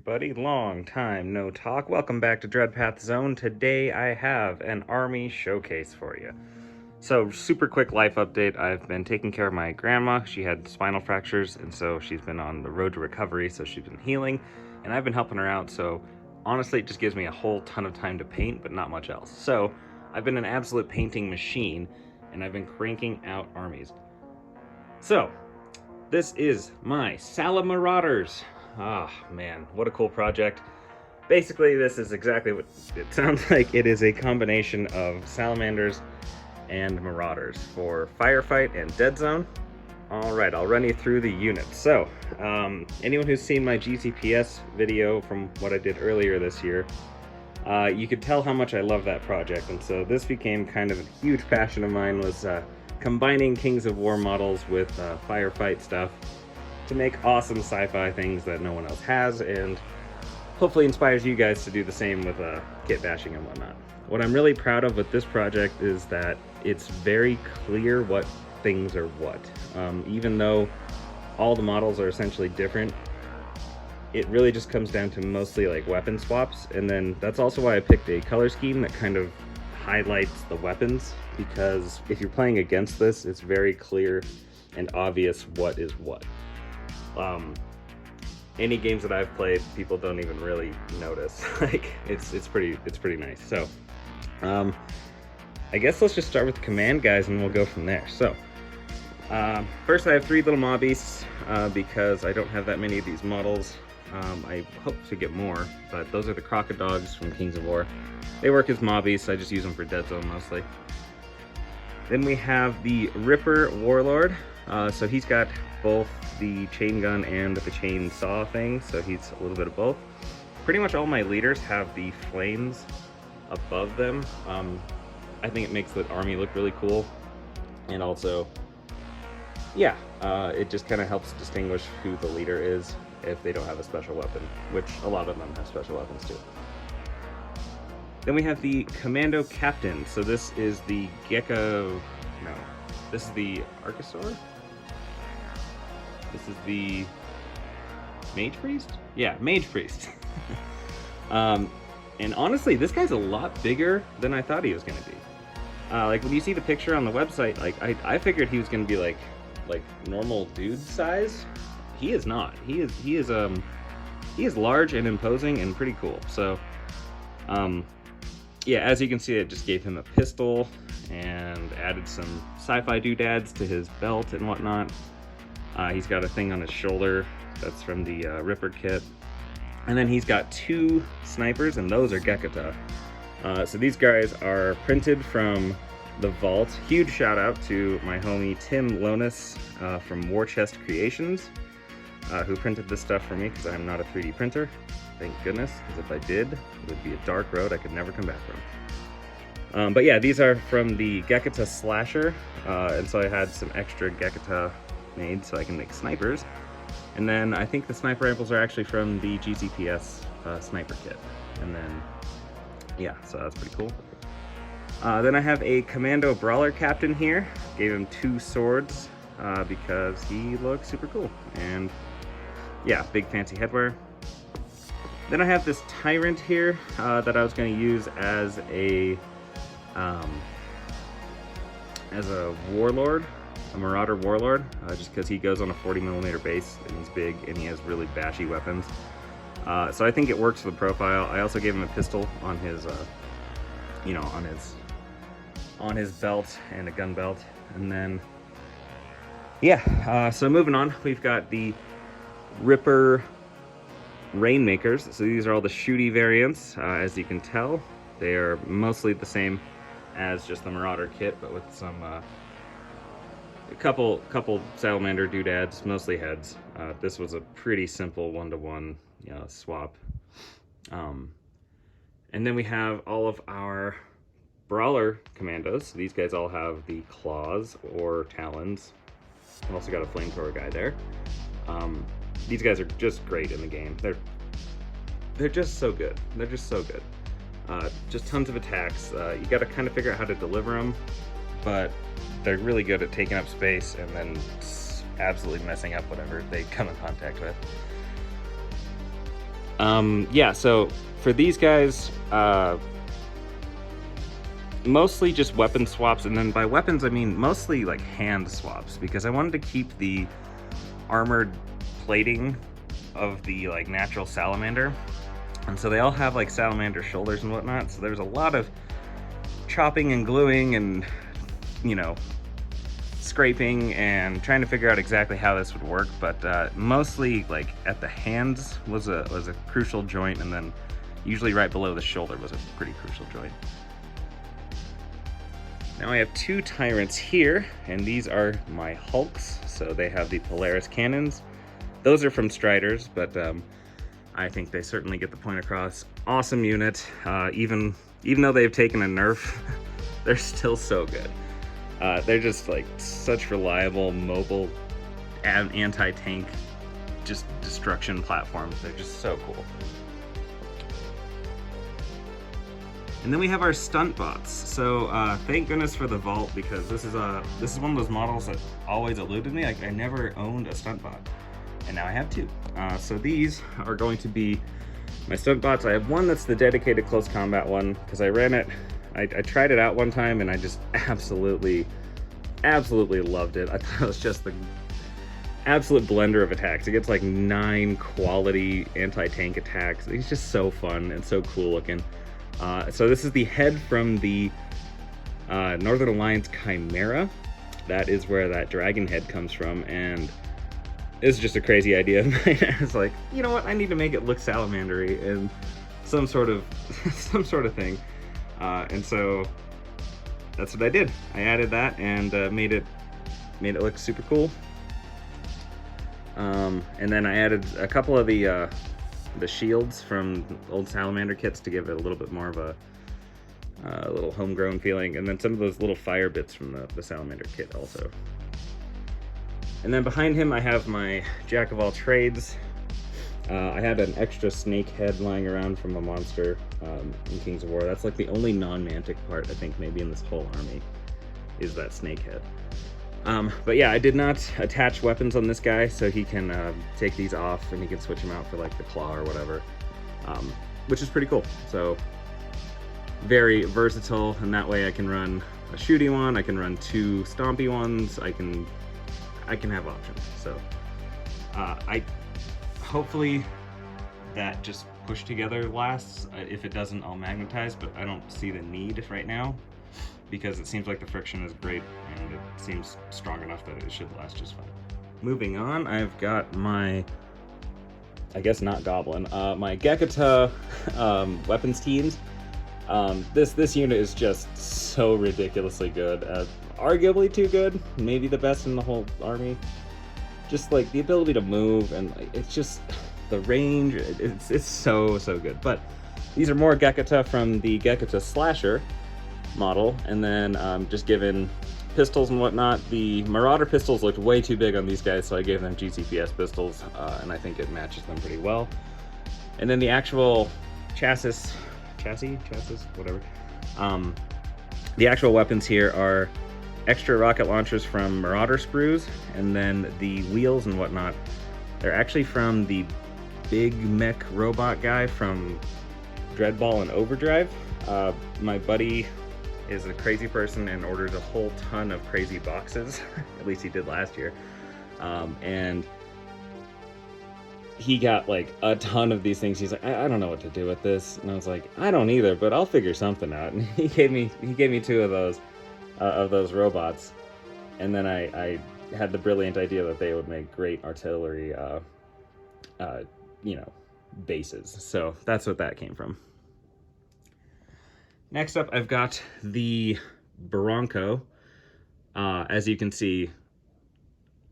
everybody, long time no talk. Welcome back to Deadzone. Today I have an army showcase for you. So, super quick life update. I've been taking care of my grandma. She had spinal fractures, and so she's been on the road to recovery, so she's been healing, and I've been helping her out, so honestly it just gives me a whole ton of time to paint, but not much else. So, I've been an absolute painting machine, and I've been cranking out armies. So, this is my Salamarauders. Ah, man, what a cool project. Basically, this is exactly what it sounds like. It is a combination of Salamanders and Marauders for Firefight and Deadzone. Alright, I'll run you through the units. So, anyone who's seen my GCPS video from what I did earlier this year, you could tell how much I love that project, and so this became kind of a huge passion of mine, was combining Kings of War models with Firefight stuff to make awesome sci-fi things that no one else has, and hopefully inspires you guys to do the same with kit bashing and whatnot. What I'm really proud of with this project is that it's very clear what things are what. Even though all the models are essentially different, it really just comes down to mostly like weapon swaps, and then that's also why I picked a color scheme that kind of highlights the weapons, because if you're playing against this, it's very clear and obvious what is what. Any games that I've played, people don't even really notice. Like it's pretty nice. So I guess let's just start with the command guys and we'll go from there. So first I have 3 little mob beasts because I don't have that many of these models. I hope to get more, but those are the Crocodogs from Kings of War. They work as mob beasts, I just use them for Deadzone mostly. Then we have the Ripper Warlord. So he's got both the chain gun and the chainsaw thing, so he's a little bit of both. Pretty much all my leaders have the flames above them. I think it makes the army look really cool, and also, yeah, it just kind of helps distinguish who the leader is if they don't have a special weapon, which a lot of them have special weapons too. Then we have the Commando Captain. So this is the this is the Archosaur? This is the Mage Priest? Yeah, Mage Priest. And honestly, this guy's a lot bigger than I thought he was gonna be. Like when you see the picture on the website, like I figured he was gonna be like normal dude size. He is not. He is large and imposing and pretty cool. So yeah, as you can see, it just gave him a pistol and added some sci-fi doodads to his belt and whatnot. He's got a thing on his shoulder that's from the Ripper kit. And then he's got 2 snipers, and those are Gekata. So these guys are printed from the vault. Huge shout out to my homie Tim Lonis from War Chest Creations, who printed this stuff for me, because I'm not a 3D printer. Thank goodness, because if I did, it would be a dark road I could never come back from. But yeah, these are from the Gekata Slasher, and so I had some extra Gekata made so I can make snipers. And then I think the sniper rifles are actually from the GCPS sniper kit. And then, yeah, so that's pretty cool. Then I have a Commando Brawler Captain here. Gave him 2 swords because he looks super cool. And yeah, big fancy headwear. Then I have this Tyrant here that I was going to use as a warlord, a Marauder Warlord, just because he goes on a 40mm base and he's big and he has really bashy weapons. So I think it works for the profile. I also gave him a pistol on his, on his belt and a gun belt. And then, yeah, so moving on, we've got the Ripper Rainmakers. So these are all the shooty variants. As you can tell, they are mostly the same as just the Marauder kit, but with some a couple salamander doodads, mostly heads. This was a pretty simple 1-to-1 swap. And then we have all of our Brawler commandos. These guys all have the claws or talons. I've also got a flamethrower guy there. These guys are just great in the game. They're just so good. They're just so good. Just tons of attacks. You got to kind of figure out how to deliver them, but they're really good at taking up space and then absolutely messing up whatever they come in contact with. Yeah, so for these guys, mostly just weapon swaps, and then by weapons I mean mostly like hand swaps, because I wanted to keep the armored plating of the like natural salamander, and so they all have like salamander shoulders and whatnot, so there's a lot of chopping and gluing and, you know, scraping and trying to figure out exactly how this would work, but mostly like at the hands was a crucial joint, and then usually right below the shoulder was a pretty crucial joint. Now I have two tyrants here, and these are my Hulks. So they have the Polaris cannons. Those are from Striders, but I think they certainly get the point across. Awesome unit. Even though they've taken a nerf, they're still so good. They're just like such reliable, mobile, and anti-tank, just destruction platforms. They're just so cool. And then we have our stunt bots. So thank goodness for the vault, because this is one of those models that always eluded me. Like, I never owned a stunt bot, and now I have two. So these are going to be my stunt bots. I have one that's the dedicated close combat one, because I ran it. I tried it out one time, and I just absolutely loved it. I thought it was just the absolute blender of attacks. It gets like 9 quality anti-tank attacks. He's just so fun and so cool looking. So this is the head from the Northern Alliance Chimera. That is where that dragon head comes from, and this is just a crazy idea of mine. I was like, you know what, I need to make it look salamandery and some sort of thing. And so that's what I did. I added that and made it look super cool. And then I added a couple of the shields from old Salamander kits to give it a little bit more of a little homegrown feeling, and then some of those little fire bits from the Salamander kit also. And then behind him I have my Jack of all trades. I had an extra snake head lying around from a monster in Kings of War. That's like the only non-mantic part, I think, maybe in this whole army, is that snake head. But yeah, I did not attach weapons on this guy, so he can take these off and he can switch them out for like the claw or whatever, which is pretty cool. So very versatile, and that way I can run a shooty one, I can run 2 stompy ones, I can have options. So hopefully that just push together lasts. If it doesn't, I'll magnetize, but I don't see the need right now, because it seems like the friction is great and it seems strong enough that it should last just fine. Moving on, I've got my, I guess not goblin, my Gekata weapons teams. This unit is just so ridiculously good, arguably too good, maybe the best in the whole army. Just like the ability to move, and it's just the range, it's so good. But these are more Gekata from the Gekata Slasher model, and then just given pistols and whatnot. The Marauder pistols looked way too big on these guys, so I gave them GCPS pistols, and I think it matches them pretty well. And then the actual chassis, whatever. The actual weapons here are extra rocket launchers from Marauder sprues, and then the wheels and whatnot, they're actually from the big mech robot guy from Dreadball and Overdrive. My buddy is a crazy person and orders a whole ton of crazy boxes. At least he did last year. And he got like a ton of these things. He's like, I don't know what to do with this. And I was like, I don't either, but I'll figure something out. And he gave me 2 of those robots. And then I had the brilliant idea that they would make great artillery, bases. So that's what that came from. Next up, I've got the Bronco. As you can see,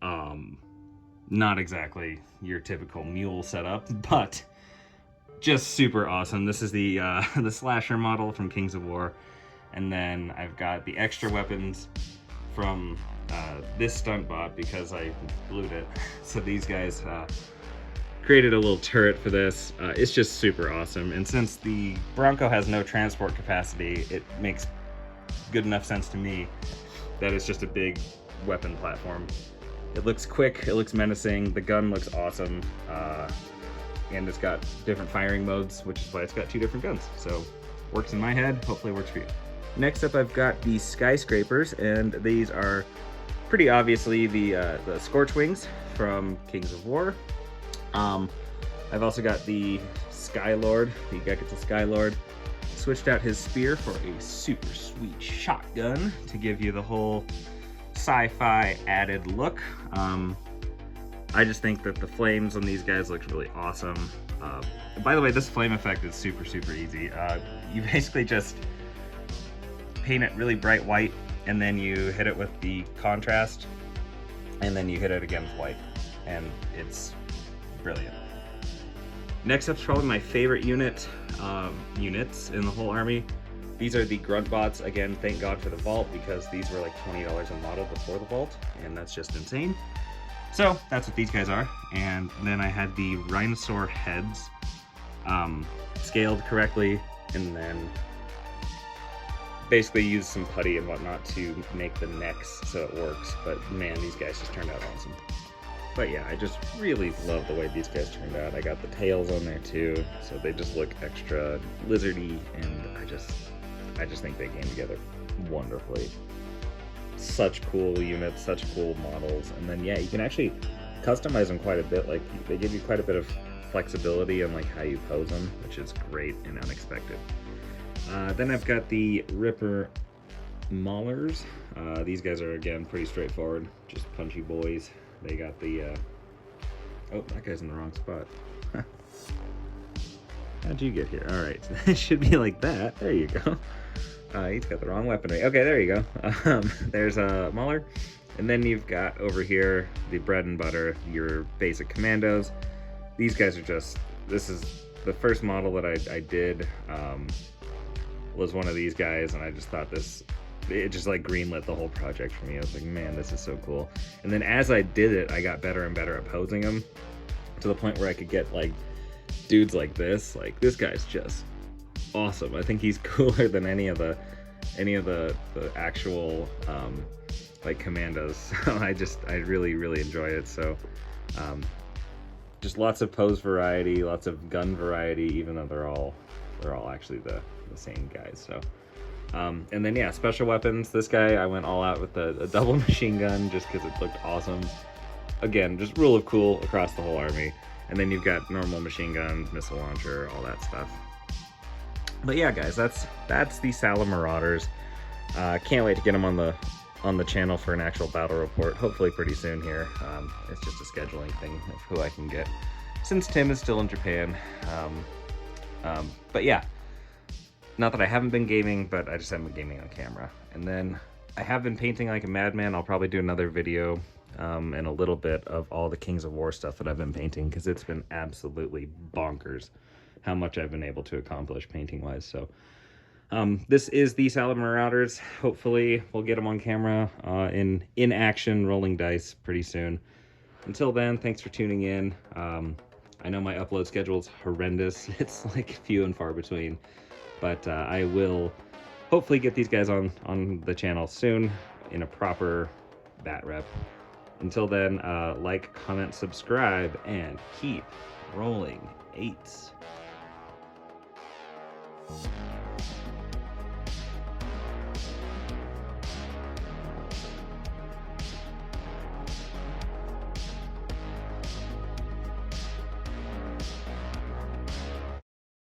not exactly your typical mule setup, but just super awesome. This is the Slasher model from Kings of War, and then I've got the extra weapons from this stunt bot because I glued it. So these guys created a little turret for this. It's just super awesome, and since the Bronco has no transport capacity, it makes good enough sense to me that it's just a big weapon platform. It looks quick, it looks menacing, the gun looks awesome. and it's got different firing modes, which is why it's got 2 different guns. So works in my head, hopefully works for you. Next up, I've got the Skyscrapers, and these are pretty obviously the Scorch Wings from Kings of War. I've also got the Skylord, the Geketsu Skylord. Switched out his spear for a super sweet shotgun to give you the whole sci-fi added look. I just think that the flames on these guys look really awesome. By the way, this flame effect is super easy. You basically just paint it really bright white, and then you hit it with the contrast, and then you hit it again with white, and it's brilliant. Next up is probably my favorite units in the whole army. These are the Grunt Bots. Again, thank God for the vault, because these were like $20 a model before the vault, and that's just insane. So that's what these guys are. And then I had the Rhinosaur heads scaled correctly, and then basically used some putty and whatnot to make the necks so it works. But man, these guys just turned out awesome. But yeah, I just really love the way these guys turned out. I got the tails on there too, so they just look extra lizardy, and I just think they came together wonderfully. Such cool units, such cool models, and then yeah, you can actually customize them quite a bit. Like, they give you quite a bit of flexibility on like how you pose them, which is great and unexpected. Then I've got the Ripper Maulers. These guys are again pretty straightforward, just punchy boys. They got the oh, that guy's in the wrong spot. How'd you get here? All right, it should be like that. There you go. He's got the wrong weaponry. Okay, there you go. There's a Mauler. And then you've got over here the bread and butter, your basic commandos. These guys are just, this is the first model that I did, was one of these guys, and I just thought it just like greenlit the whole project for me. I was like, man, this is so cool. And then as I did it, I got better and better at posing them, to the point where I could get like dudes like this. Like, this guy's just awesome. I think he's cooler than any of the actual like commandos. I really enjoy it. So just lots of pose variety, lots of gun variety, even though they're all actually the same guys. So and then yeah, special weapons. This guy, I went all out with a double machine gun just because it looked awesome. Again, just rule of cool across the whole army. And then you've got normal machine guns, missile launcher, all that stuff. But yeah, guys, that's the Salamarauders. Can't wait to get them on the channel for an actual battle report, hopefully pretty soon here. It's just a scheduling thing of who I can get, since Tim is still in Japan. But yeah, not that I haven't been gaming, but I just haven't been gaming on camera. And then I have been painting like a madman. I'll probably do another video and a little bit of all the Kings of War stuff that I've been painting, because it's been absolutely bonkers how much I've been able to accomplish painting wise. So this is the Salamarauders. Hopefully we'll get them on camera in action, rolling dice pretty soon. Until then, thanks for tuning in. I know my upload schedule is horrendous. It's like few and far between, but I will hopefully get these guys on the channel soon in a proper bat rep. Until then, like, comment, subscribe, and keep rolling 8s.